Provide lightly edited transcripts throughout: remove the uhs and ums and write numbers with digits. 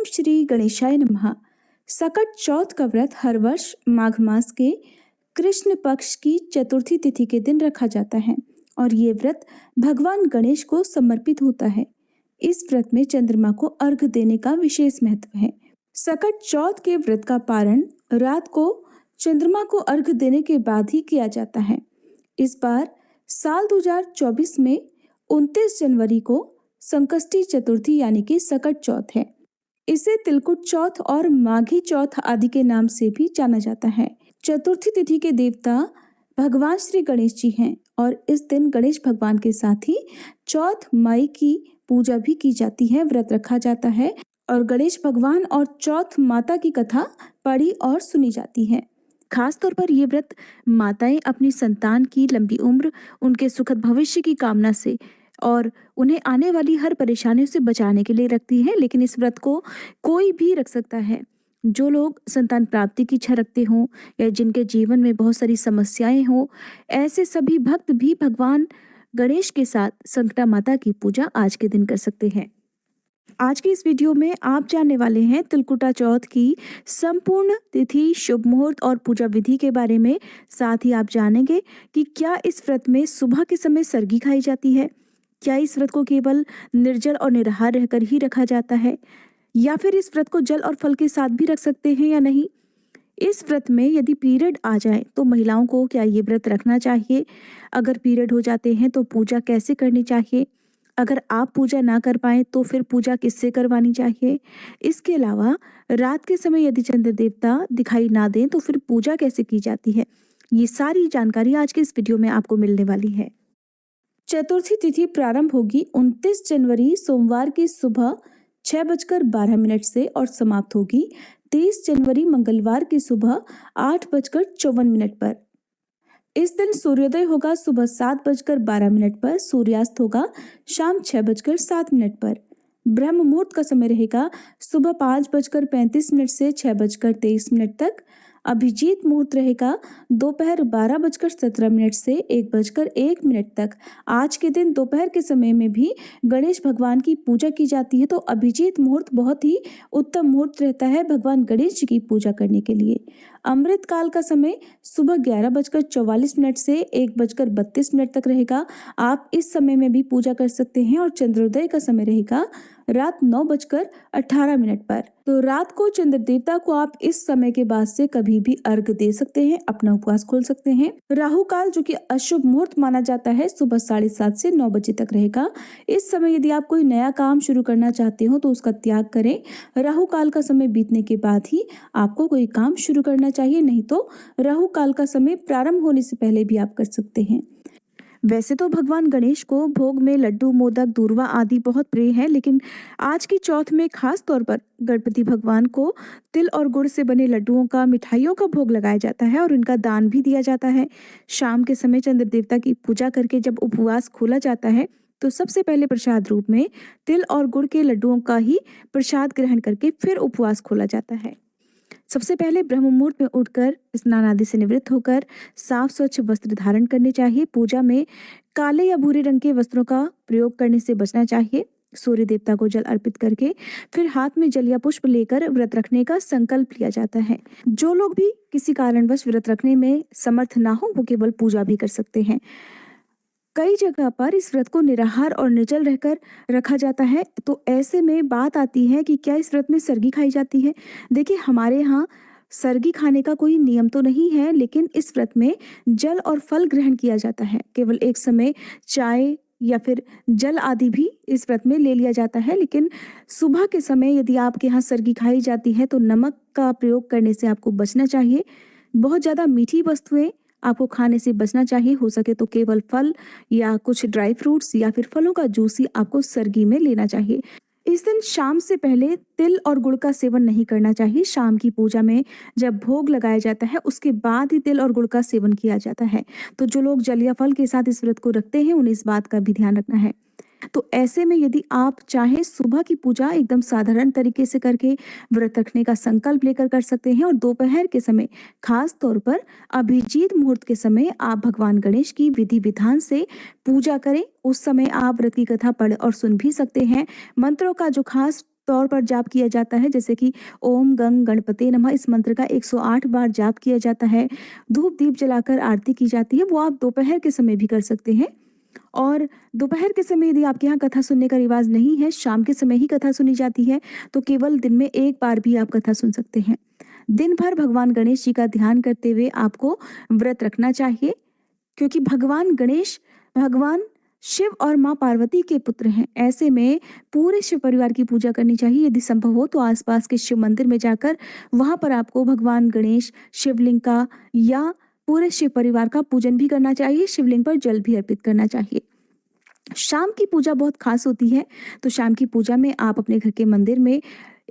ओम श्री गणेशाय नमः। सकट चौथ का व्रत हर वर्ष माघ मास के कृष्ण पक्ष की चतुर्थी तिथि के दिन रखा जाता है और ये व्रत भगवान गणेश को समर्पित होता है। इस व्रत में चंद्रमा को अर्घ देने का विशेष महत्व है। सकट चौथ के व्रत का पारण रात को चंद्रमा को अर्घ देने के बाद ही किया जाता है। इस बार साल 2024 में 29 जनवरी को संकष्टी चतुर्थी यानी कि सकट चौथ है। इसे तिलकुट चौथ और माघी चौथ आदि के नाम से भी जाना जाता है। चतुर्थी तिथि के देवता भगवान श्री गणेश जी हैं और इस दिन गणेश भगवान के साथ ही चौथ माई की पूजा भी की जाती है, व्रत रखा जाता है और गणेश भगवान और चौथ माता की कथा पढ़ी और सुनी जाती है। खास तौर पर ये व्रत माताएं अपनी संतान की लंबी उम्र, उनके सुखद भविष्य की कामना से और उन्हें आने वाली हर परेशानी से बचाने के लिए रखती है। लेकिन इस व्रत को कोई भी रख सकता है। जो लोग संतान प्राप्ति की इच्छा रखते हों या जिनके जीवन में बहुत सारी समस्याएं हों, ऐसे सभी भक्त भी भगवान गणेश के साथ संकटा माता की पूजा आज के दिन कर सकते हैं। आज की इस वीडियो में आप जानने वाले हैं तिलकुटा चौथ की संपूर्ण तिथि, शुभ मुहूर्त और पूजा विधि के बारे में। साथ ही आप जानेंगे कि क्या इस व्रत में सुबह के समय सरगी खाई जाती है, क्या इस व्रत को केवल निर्जल और निराहार रहकर ही रखा जाता है या फिर इस व्रत को जल और फल के साथ भी रख सकते हैं या नहीं। इस व्रत में यदि पीरियड आ जाए तो महिलाओं को क्या ये व्रत रखना चाहिए, अगर पीरियड हो जाते हैं तो पूजा कैसे करनी चाहिए, अगर आप पूजा ना कर पाए तो फिर पूजा किससे करवानी चाहिए। इसके अलावा रात के समय यदि चंद्र देवता दिखाई ना दें तो फिर पूजा कैसे की जाती है। ये सारी जानकारी आज के इस वीडियो में आपको मिलने वाली है। चतुर्थी तिथि प्रारंभ होगी 29 जनवरी सोमवार की सुबह 6:12 से और समाप्त होगी 23 जनवरी मंगलवार की सुबह 8:54 पर। इस दिन सूर्योदय होगा सुबह 7:12 पर, सूर्यास्त होगा शाम 6:07 पर। ब्रह्म मुहूर्त का समय रहेगा सुबह 5:35 से 6:23 तक। अभिजीत मुहूर्त रहेगा दोपहर 12:17 से 1:01 तक। आज के दिन दोपहर के समय में भी गणेश भगवान की पूजा की जाती है, तो अभिजीत मुहूर्त बहुत ही उत्तम मुहूर्त रहता है भगवान गणेश जी की पूजा करने के लिए। अमृत काल का समय सुबह 11:44 से 1:32 तक रहेगा। आप इस समय में भी पूजा कर सकते हैं और चंद्रोदय का समय रहेगा रात 9:18 पर। तो रात को चंद्र देवता को आप इस समय के बाद से कभी भी अर्घ दे सकते हैं, अपना उपवास खोल सकते हैं। राहु काल जो कि अशुभ मुहूर्त माना जाता है सुबह 7:30 से 9 बजे तक रहेगा। इस समय यदि आप कोई नया काम शुरू करना चाहते हो तो उसका त्याग करें। राहु काल का समय बीतने के बाद ही आपको कोई काम शुरू करना चाहिए, नहीं तो राहु काल का समय प्रारंभ होने से पहले भी आप कर सकते हैं। वैसे तो भगवान गणेश को भोग में लड्डू, मोदक, दूर्वा आदि बहुत प्रिय है, लेकिन आज की चौथ में खास तौर पर गणपति भगवान को तिल और गुड़ से बने लड्डुओं का, मिठाइयों का भोग लगाया जाता है और इनका दान भी दिया जाता है। शाम के समय चंद्र देवता की पूजा करके जब उपवास खोला जाता है तो सबसे पहले प्रसाद रूप में तिल और गुड़ के लड्डुओं का ही प्रसाद ग्रहण करके फिर उपवास खोला जाता है। सबसे पहले ब्रह्म मुहूर्त में उठकर स्नान आदि से निवृत्त होकर साफ स्वच्छ वस्त्र धारण करने चाहिए। पूजा में काले या भूरे रंग के वस्त्रों का प्रयोग करने से बचना चाहिए। सूर्य देवता को जल अर्पित करके फिर हाथ में जल या पुष्प लेकर व्रत रखने का संकल्प लिया जाता है। जो लोग भी किसी कारणवश व्रत रखने में समर्थ ना हो वो केवल पूजा भी कर सकते हैं। कई जगह पर इस व्रत को निराहार और निर्जल रहकर रखा जाता है, तो ऐसे में बात आती है कि क्या इस व्रत में सरगी खाई जाती है। देखिए, हमारे यहाँ सरगी खाने का कोई नियम तो नहीं है, लेकिन इस व्रत में जल और फल ग्रहण किया जाता है। केवल एक समय चाय या फिर जल आदि भी इस व्रत में ले लिया जाता है, लेकिन सुबह के समय यदि आपके यहाँ सरगी खाई जाती है तो नमक का प्रयोग करने से आपको बचना चाहिए। बहुत ज़्यादा मीठी वस्तुएं आपको खाने से बचना चाहिए। हो सके तो केवल फल या कुछ ड्राई फ्रूट्स या फिर फलों का जूस ही आपको सरगी में लेना चाहिए। इस दिन शाम से पहले तिल और गुड़ का सेवन नहीं करना चाहिए। शाम की पूजा में जब भोग लगाया जाता है उसके बाद ही तिल और गुड़ का सेवन किया जाता है। तो जो लोग जल या फल के साथ इस व्रत को रखते हैं उन्हें इस बात का भी ध्यान रखना है। तो ऐसे में यदि आप चाहें सुबह की पूजा एकदम साधारण तरीके से करके व्रत रखने का संकल्प लेकर कर सकते हैं और दोपहर के समय खास तौर पर अभिजीत मुहूर्त के समय आप भगवान गणेश की विधि विधान से पूजा करें। उस समय आप व्रत की कथा पढ़ और सुन भी सकते हैं। मंत्रों का जो खास तौर पर जाप किया जाता है, जैसे कि ओम गंग गणपते नमः इस मंत्र का 108 बार जाप किया जाता है। धूप दीप जलाकर आरती की जाती है, वो आप दोपहर के समय भी कर सकते हैं। और दोपहर के समय यदि आपके यहाँ कथा सुनने का रिवाज नहीं है, शाम के समय ही कथा सुनी जाती है, तो केवल दिन में एक बार भी आप कथा सुन सकते हैं। दिन भर भगवान गणेश जी का ध्यान करते हुए आपको व्रत रखना चाहिए, क्योंकि भगवान गणेश भगवान शिव और माँ पार्वती के पुत्र हैं। ऐसे में पूरे शिव परिवार की पूजा करनी चाहिए। यदि संभव हो तो आसपास के शिव मंदिर में जाकर वहां पर आपको भगवान गणेश शिवलिंग का या पूरे शिव परिवार का पूजन भी करना चाहिए। शिवलिंग पर जल भी अर्पित करना चाहिए। शाम की पूजा बहुत खास होती है, तो शाम की पूजा में आप अपने घर के मंदिर में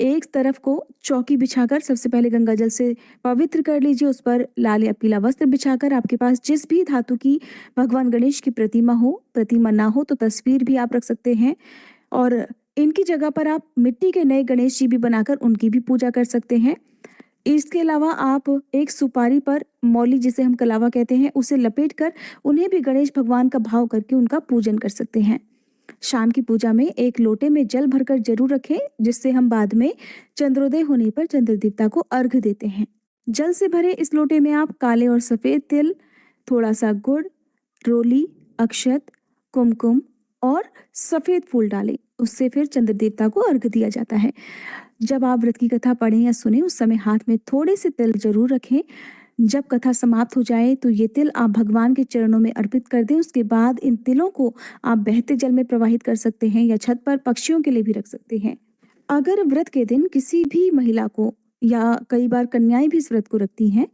एक तरफ को चौकी बिछाकर सबसे पहले गंगा जल से पवित्र कर लीजिए। उस पर लाल या पीला वस्त्र बिछाकर आपके पास जिस भी धातु की भगवान गणेश की प्रतिमा ना हो तो तस्वीर भी आप रख सकते हैं। और इनकी जगह पर आप मिट्टी के नए गणेश जी भी बनाकर उनकी भी पूजा कर सकते हैं। इसके अलावा आप एक सुपारी पर मौली, जिसे हम कलावा कहते हैं, उसे लपेट कर उन्हें भी गणेश भगवान का भाव करके उनका पूजन कर सकते हैं। शाम की पूजा में एक लोटे में जल भरकर जरूर रखें, जिससे हम बाद में चंद्रोदय होने पर चंद्र देवता को अर्घ्य देते हैं। जल से भरे इस लोटे में आप काले और सफेद तिल, थोड़ा सा गुड़, रोली, अक्षत, कुमकुम और सफेद फूल डालें। उससे फिर चंद्र देवता को अर्घ्य दिया जाता है। जब आप व्रत की कथा पढ़ें या सुने उस समय हाथ में थोड़े से तिल जरूर रखें। जब कथा समाप्त हो जाए तो ये तिल आप भगवान के चरणों में अर्पित कर दें। उसके बाद इन तिलों को आप बहते जल में प्रवाहित कर सकते हैं या छत पर पक्षियों के लिए भी रख सकते हैं। अगर व्रत के दिन किसी भी महिला को या कई बार कन्याएं भी इस व्रत को रखती हैं,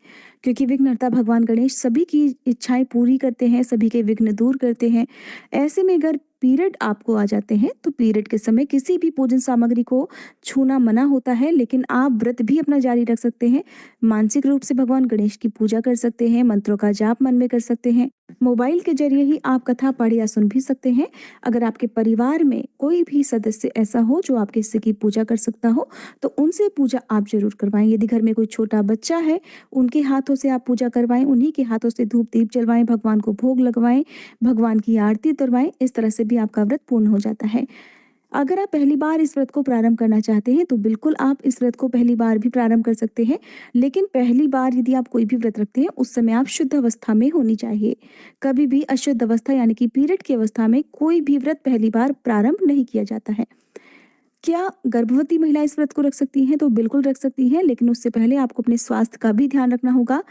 क्योंकि विघ्नहर्ता भगवान गणेश सभी की इच्छाएं पूरी करते हैं, सभी के विघ्न दूर करते हैं। ऐसे में अगर पीरियड आपको आ जाते हैं तो पीरियड के समय किसी भी पूजन सामग्री को छूना मना होता है, लेकिन आप व्रत भी अपना जारी रख सकते हैं। मानसिक रूप से भगवान गणेश की पूजा कर सकते हैं, मंत्रों का जाप मन में कर सकते हैं। मोबाइल के जरिए ही आप कथा पढ़ या सुन भी सकते हैं। अगर आपके परिवार में कोई भी सदस्य ऐसा हो जो आपके हिस्से की पूजा कर सकता हो तो उनसे पूजा आप जरूर करवाएं। यदि घर में कोई छोटा बच्चा है, उनके हाथों से आप पूजा करवाएं, उन्हीं के हाथों से धूप दीप जलवाएं, भगवान को भोग लगवाएं, भगवान की आरती उतरवाएं। इस तरह से भी आपका व्रत पूर्ण हो जाता है। अगर आप पहली बार इस व्रत को प्रारंभ करना चाहते हैं तो बिल्कुल आप इस व्रत को पहली बार भी प्रारंभ कर सकते हैं, लेकिन पहली बार यदि आप कोई भी व्रत रखते हैं उस समय आप शुद्ध अवस्था में होनी चाहिए। कभी भी अशुद्ध अवस्था यानी कि पीरियड की अवस्था में कोई भी व्रत पहली बार प्रारंभ नहीं किया जाता है। क्या गर्भवती महिला इस व्रत को रख सकती हैं? तो बिल्कुल रख सकती हैं, लेकिन उससे पहले आपको अपने स्वास्थ्य का भी ध्यान रखना होगा।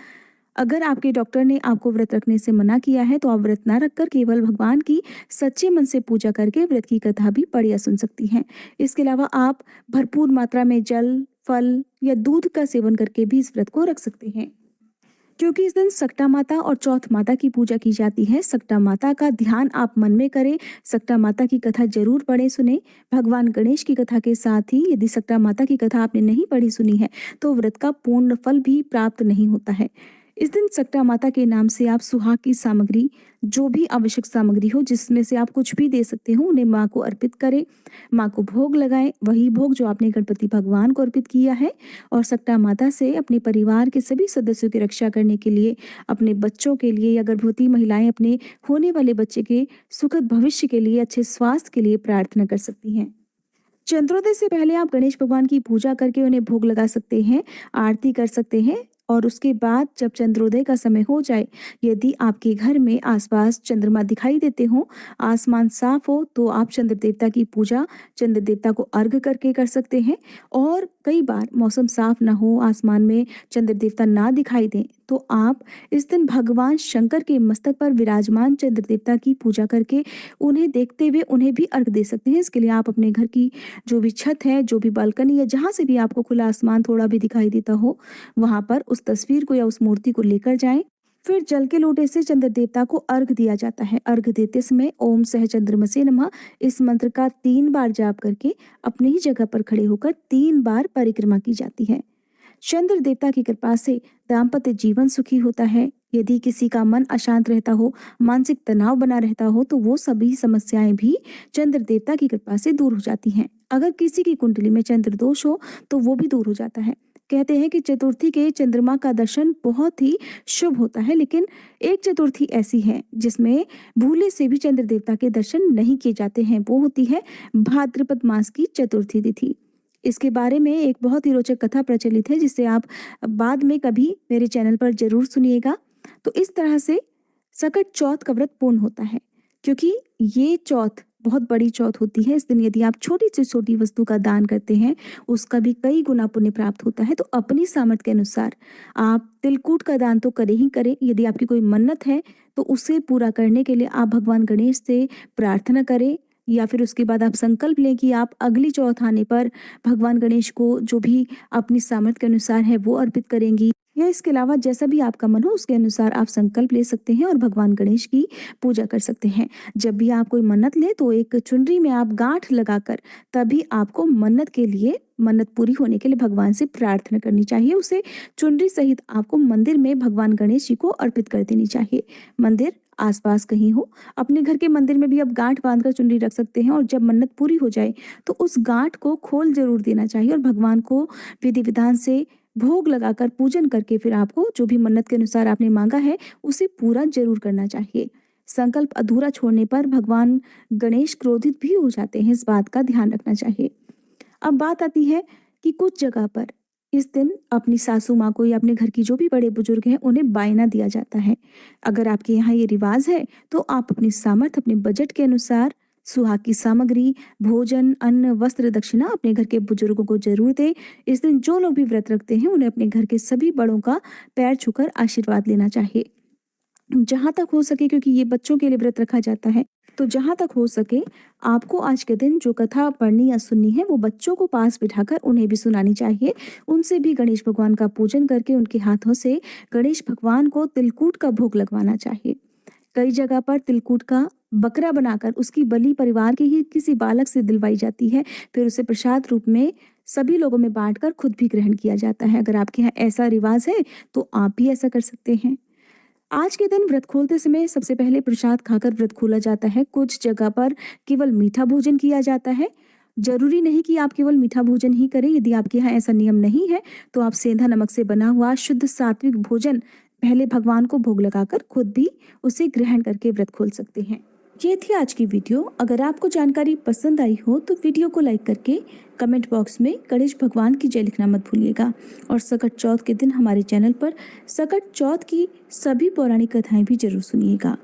अगर आपके डॉक्टर ने आपको व्रत रखने से मना किया है तो आप व्रत ना रखकर केवल भगवान की सच्चे मन से पूजा करके व्रत की कथा भी पढ़ या सुन सकती हैं। इसके अलावा आप भरपूर मात्रा में जल, फल या दूध का सेवन करके भी इस व्रत को रख सकते हैं। क्योंकि इस दिन सकटा माता और चौथ माता की पूजा की जाती है, सकटा माता का ध्यान आप मन में करें। सकटा माता की कथा जरूर पढ़ें सुने। भगवान गणेश की कथा के साथ ही यदि सकटा माता की कथा आपने नहीं पढ़ी सुनी है तो व्रत का पूर्ण फल भी प्राप्त नहीं होता है। इस दिन सकटा माता के नाम से आप सुहाग की सामग्री, जो भी आवश्यक सामग्री हो जिसमें से आप कुछ भी दे सकते हो, उन्हें माँ को अर्पित करें, माँ को भोग लगाएं, वही भोग जो आपने गणपति भगवान को अर्पित किया है। और सकटा माता से अपने परिवार के सभी सदस्यों की रक्षा करने के लिए, अपने बच्चों के लिए या गर्भवती महिलाएं अपने होने वाले बच्चे के सुखद भविष्य के लिए, अच्छे स्वास्थ्य के लिए प्रार्थना कर सकती हैं। चंद्रोदय से पहले आप गणेश भगवान की पूजा करके उन्हें भोग लगा सकते हैं, आरती कर सकते हैं। और उसके बाद जब चंद्रोदय का समय हो जाए, यदि आपके घर में आसपास चंद्रमा दिखाई देते हो, आसमान साफ हो, तो आप चंद्र देवता की पूजा चंद्र देवता को अर्घ करके कर सकते हैं। और कई बार मौसम साफ ना हो, आसमान में चंद्र देवता ना दिखाई दें, तो आप इस दिन भगवान शंकर के मस्तक पर विराजमान चंद्र देवता की पूजा करके उन्हें देखते हुए उन्हें भी अर्घ दे सकते हैं। इसके लिए आप अपने घर की जो भी छत है, जो भी बालकनी या जहाँ से भी आपको खुला आसमान थोड़ा भी दिखाई देता हो, वहां पर उस तस्वीर को या उस मूर्ति को लेकर जाएं। फिर जल के लोटे से चंद्र देवता को अर्घ दिया जाता है। अर्घ देते समय ओम सह चंद्रमसे नमः इस मंत्र का 3 बार जाप करके अपनी ही जगह पर खड़े होकर 3 बार परिक्रमा की जाती है। चंद्र देवता की कृपा से दाम्पत्य जीवन सुखी होता है। यदि किसी का मन अशांत रहता हो, मानसिक तनाव बना रहता हो, तो वो सभी समस्याएं भी चंद्र देवता की कृपा से दूर हो जाती हैं। अगर किसी की कुंडली में चंद्र दोष हो तो वो भी दूर हो जाता है। कहते हैं कि चतुर्थी के चंद्रमा का दर्शन बहुत ही शुभ होता है, लेकिन एक चतुर्थी ऐसी है जिसमें भूले से भी चंद्र देवता के दर्शन नहीं किए जाते हैं। वो होती है भाद्रपद मास की चतुर्थी तिथि। इसके बारे में एक बहुत ही रोचक कथा प्रचलित है जिसे आप बाद में कभी मेरे चैनल पर ज़रूर सुनिएगा। तो इस तरह से सकट चौथ का व्रत पूर्ण होता है, क्योंकि ये चौथ बहुत बड़ी चौथ होती है। इस दिन यदि आप छोटी से छोटी वस्तु का दान करते हैं, उसका भी कई गुना पुण्य प्राप्त होता है। तो अपनी सामर्थ्य के अनुसार आप तिलकूट का दान तो करें ही करें। यदि आपकी कोई मन्नत है तो उसे पूरा करने के लिए आप भगवान गणेश से प्रार्थना करें, या फिर उसके बाद आप संकल्प लें कि आप अगली चौथ आने पर भगवान गणेश को जो भी अपनी सामर्थ्य के अनुसार है वो अर्पित करेंगी, या इसके अलावा जैसा भी आपका मन हो उसके अनुसार आप संकल्प ले सकते हैं और भगवान गणेश की पूजा कर सकते हैं। जब भी आप कोई मन्नत ले तो एक चुनरी में आप गांठ लगाकर तभी आपको मन्नत के लिए, मन्नत पूरी होने के लिए भगवान से प्रार्थना करनी चाहिए। उसे चुनरी सहित आपको मंदिर में भगवान गणेश जी को अर्पित कर देनी चाहिए। मंदिर आसपास कहीं हो, अपने घर के मंदिर में भी आप गांठ बांधकर चुनरी रख सकते हैं, और जब मन्नत पूरी हो जाए तो उस गांठ को खोल जरूर देना चाहिए और भगवान को विधि विधान से भोग लगाकर पूजन करके फिर आपको जो भी मन्नत के अनुसार आपने मांगा है उसे पूरा जरूर करना चाहिए। संकल्प अधूरा छोड़ने पर भगवान गणेश क्रोधित भी हो जाते हैं, इस बात का ध्यान रखना चाहिए। अब बात आती है कि कुछ जगह पर इस दिन अपनी सासू माँ को या अपने घर की जो भी बड़े बुजुर्ग हैं उन्हें बायना दिया जाता है। अगर आपके यहाँ ये रिवाज है तो आप अपनी सामर्थ्य, अपने बजट के अनुसार सुहाग की सामग्री, भोजन, अन्न, वस्त्र, दक्षिणा अपने घर के बुजुर्गों को जरूर दें। इस दिन जो लोग भी व्रत रखते हैं उन्हें अपने घर के सभी बड़ों का पैर छूकर आशीर्वाद लेना चाहिए। जहाँ तक हो सके, क्योंकि ये बच्चों के लिए व्रत रखा जाता है, तो जहाँ तक हो सके आपको आज के दिन जो कथा पढ़नी या सुननी है वो बच्चों को पास बिठाकर उन्हें भी सुनानी चाहिए। उनसे भी गणेश भगवान का पूजन करके उनके हाथों से गणेश भगवान को तिलकूट का भोग लगवाना चाहिए। कई जगह पर तिलकूट का बकरा बनाकर उसकी बलि परिवार के ही किसी बालक से दिलवाई जाती है, फिर उसे प्रसाद रूप में सभी लोगों में बांटकर खुद भी ग्रहण किया जाता है। अगर आपके यहाँ ऐसा रिवाज है तो आप भी ऐसा कर सकते हैं। आज के दिन व्रत खोलते समय सबसे पहले प्रसाद खाकर व्रत खोला जाता है। कुछ जगह पर केवल मीठा भोजन किया जाता है। जरूरी नहीं कि आप केवल मीठा भोजन ही करें। यदि आपके यहाँ ऐसा नियम नहीं है तो आप सेंधा नमक से बना हुआ शुद्ध सात्विक भोजन पहले भगवान को भोग लगाकर खुद भी उसे ग्रहण करके व्रत खोल सकते हैं। ये थी आज की वीडियो। अगर आपको जानकारी पसंद आई हो तो वीडियो को लाइक करके कमेंट बॉक्स में गणेश भगवान की जय लिखना मत भूलिएगा। और सकट चौथ के दिन हमारे चैनल पर सकट चौथ की सभी पौराणिक कथाएं भी जरूर सुनिएगा।